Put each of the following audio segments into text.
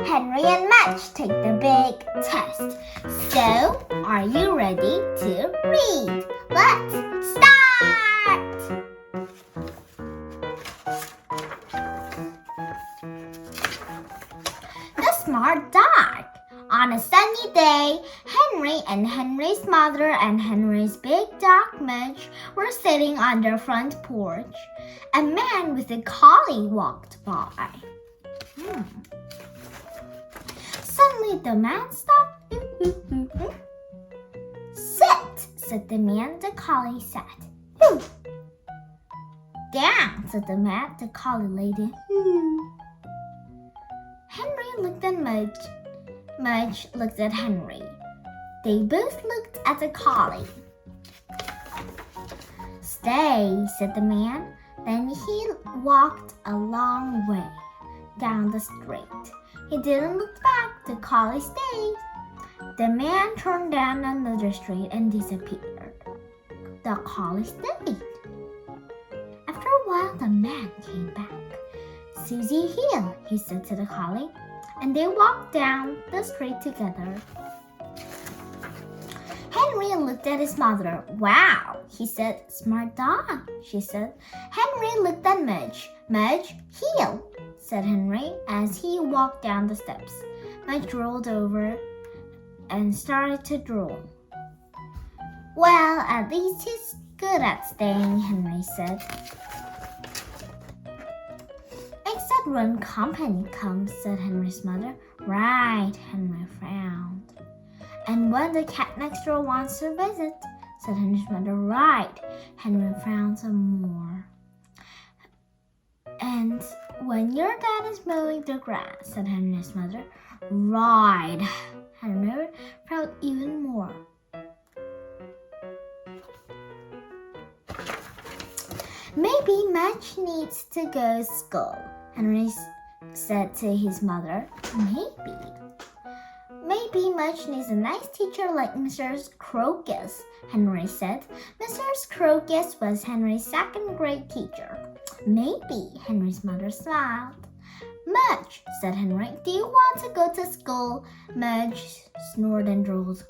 Henry and Mudge take the big test. So, are you ready to read? Let's start! The Smart Dog. On a sunny day, Henry and Henry's mother and Henry's big dog Mudge were sitting on their front porch. A man with a collie walked by. Suddenly the man stopped. Sit, said the man. The collie sat. Down, said the man. The collie lay down. Henry looked at Mudge. Mudge looked at Henry. They both looked at the collie. Stay, said the man. Then he walked a long way down the street. He didn't look back. The collie stayed. The man turned down another street and disappeared. The collie stayed. After a while, the man came back. Susie here, he said to the collie, and they walked down the street together. Henry looked at his mother. Wow, he said. Smart dog, she said. Henry looked at Mudge. Mudge, heel, said Henry as he walked down the steps. Mudge rolled over and started to drool. Well, at least he's good at staying, Henry said. Except when company comes, said Henry's mother. Right, Henry frowned. And when the cat next door wants to visit, said Henry's mother. Right, Henry frowned some more. And when your dad is mowing the grass, said Henry's mother. Right, Henry frowned even more. Maybe Mudge needs to go to school, Henry said to his mother. Maybe Mudge needs a nice teacher like Mrs. Crocus, Henry said. Mrs. Crocus was Henry's second-grade teacher. Maybe, Henry's mother smiled. Mudge, said Henry, do you want to go to school? Mudge snored and drooled.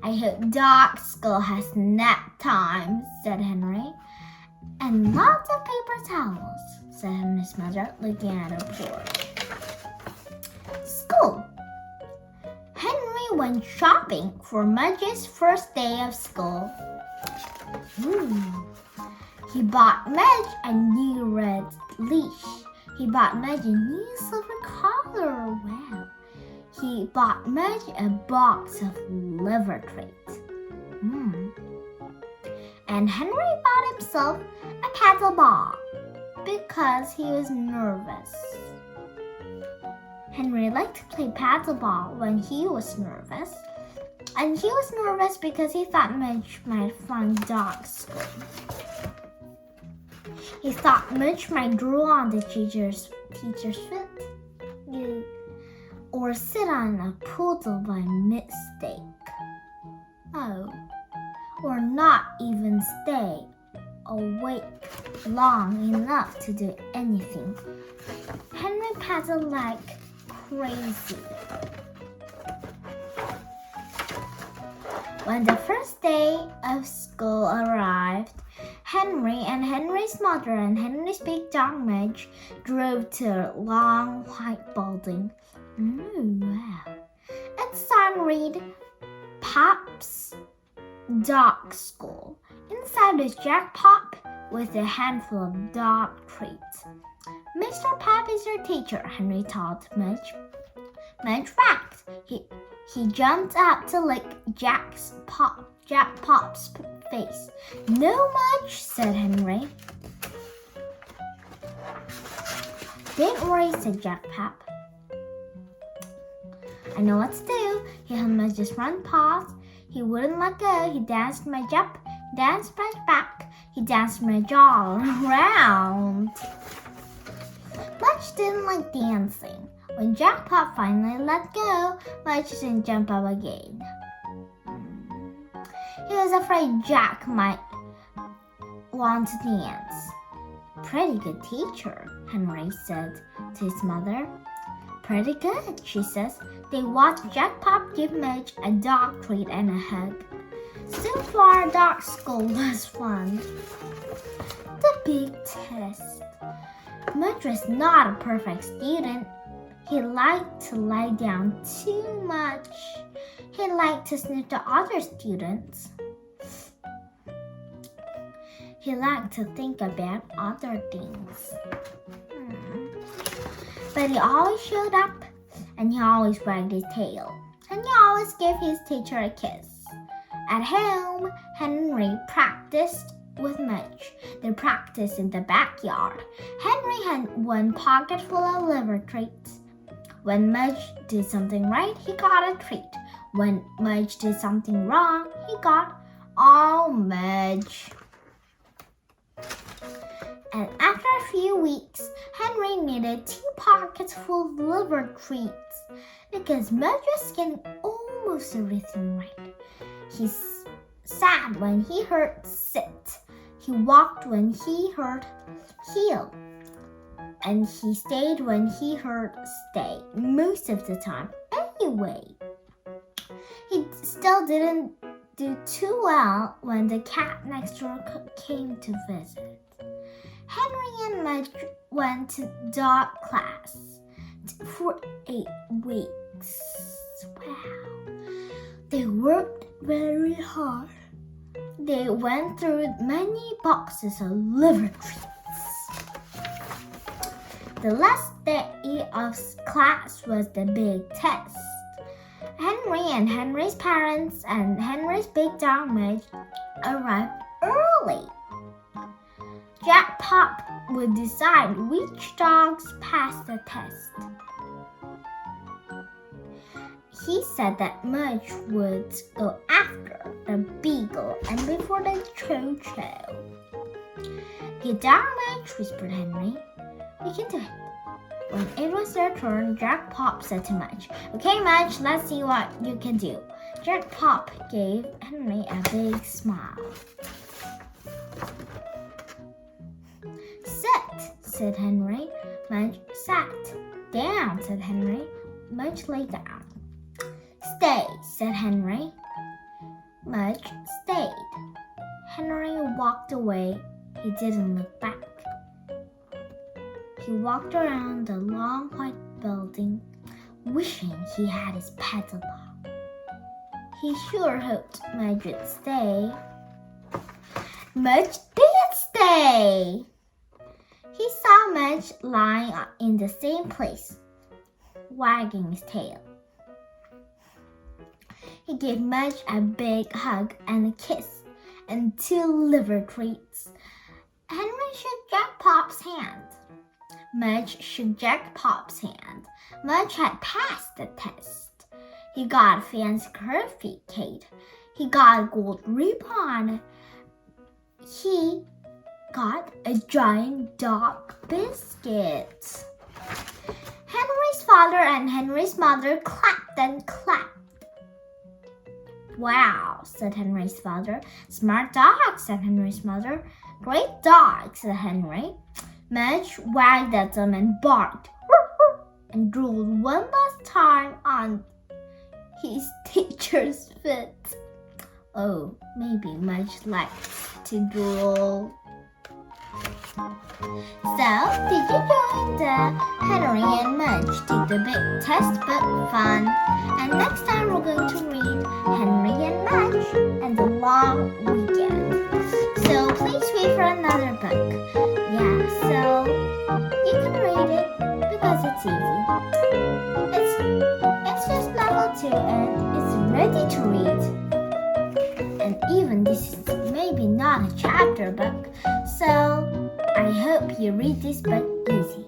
I hope dog school has nap time, said Henry. And lots of paper towels, said Henry's mother, looking at her porch. School. Henry went shopping for Mudge's first day of school. He bought Mudge a new red leash. He bought Mudge a new silver collar. Wow. He bought Mudge a box of liver treats. And Henry bought himself a paddle ball because he was nervous. Henry liked to play paddle ball when he was nervous. And he was nervous because he thought Mudge might find dog school. He thought Mudge might drool on the teacher's foot. Or sit on a poodle by mistake. Or not even stay awake long enough to do anything. Henry paddled like crazy. When the first day of school arrived, Henry and Henry's mother and Henry's big dog Mudge drove to a long white building. Wow. Its sign read, Pop's Dog School. Inside is Jack Pop with a handful of dog treats. Mr. Pop is your teacher, Henry told Mudge. Mudge rapped. He jumped out to lick Jack Pop's face. No, Mudge, said Henry. Don't worry, said Jack Pop. I know what to do. He held Mudge's front paws. He wouldn't let go. He danced Mudge up, danced Mudge back. He danced Mudge all around. Mudge didn't like dancing. When Jack Pop finally let go, Mudge didn't jump up again. He was afraid Jack might want to dance. Pretty good teacher, Henry said to his mother. Pretty good, she says. They watched Jack Pop give Mudge a dog treat and a hug. So far, dog school was fun. The big test. Mudge was not a perfect student. He liked to lie down too much. He liked to sniff the other students. He liked to think about other things. But he always showed up, and he always wagged his tail, and he always gave his teacher a kiss. At home, Henry practiced with Mudge. They practiced in the backyard. Henry had one pocket full of liver treats. When Mudge did something right, he got a treat. When Mudge did something wrong, he got all Mudge. And after a few weeks, Henry needed 2 pockets full of liver treats because Mudge was getting almost everything right. He sat when he heard sit. He walked when he heard heel. And he stayed when he heard stay, most of the time. Anyway, he still didn't do too well when the cat next door came to visit. Henry and Mudge went to dog class for 8 weeks. Wow. They worked very hard. They went through many boxes of liver treats. The last day of class was the big test. Henry and Henry's parents and Henry's big dog Mudge arrived early. Jack Pop would decide which dogs passed the test. He said that Mudge would go after the beagle and before the cho-cho. Get down, Mudge, whispered Henry. We can do it. When it was their turn, Jack Pop said to Mudge, Okay, Mudge, let's see what you can do. Jack Pop gave Henry a big smile. Sit, said Henry. Mudge sat. Down, said Henry. Mudge lay down. Stay, said Henry. Mudge stayed. Henry walked away. He didn't look back. He walked around the long white building, wishing he had his pet along. He sure hoped Mudge would stay. Mudge did stay! He saw Mudge lying in the same place, wagging his tail. He gave Mudge a big hug and a kiss and 2 liver treats. Henry shook Jack Pop's hand. Mudge shook Jack Pop's hand. Mudge had passed the test. He got a fancy certificate. He got a gold ribbon. He got a giant dog biscuit. Henry's father and Henry's mother clapped and clapped. Wow, said Henry's father. Smart dog, said Henry's mother. Great dog, said Henry. Mudge wagged at them and barked and drooled one last time on his teacher's foot. Oh, maybe Mudge likes to drool. So, did you join the Henry and Mudge Did the Big Test Book fun? And next time we're going to read Henry and Mudge and the Long Weekend. So please wait for another book. Yeah, so you can read it because it's easy. It's just level 2 and it's ready to read. And even this is maybe not a chapter book. So I hope you read this book easy.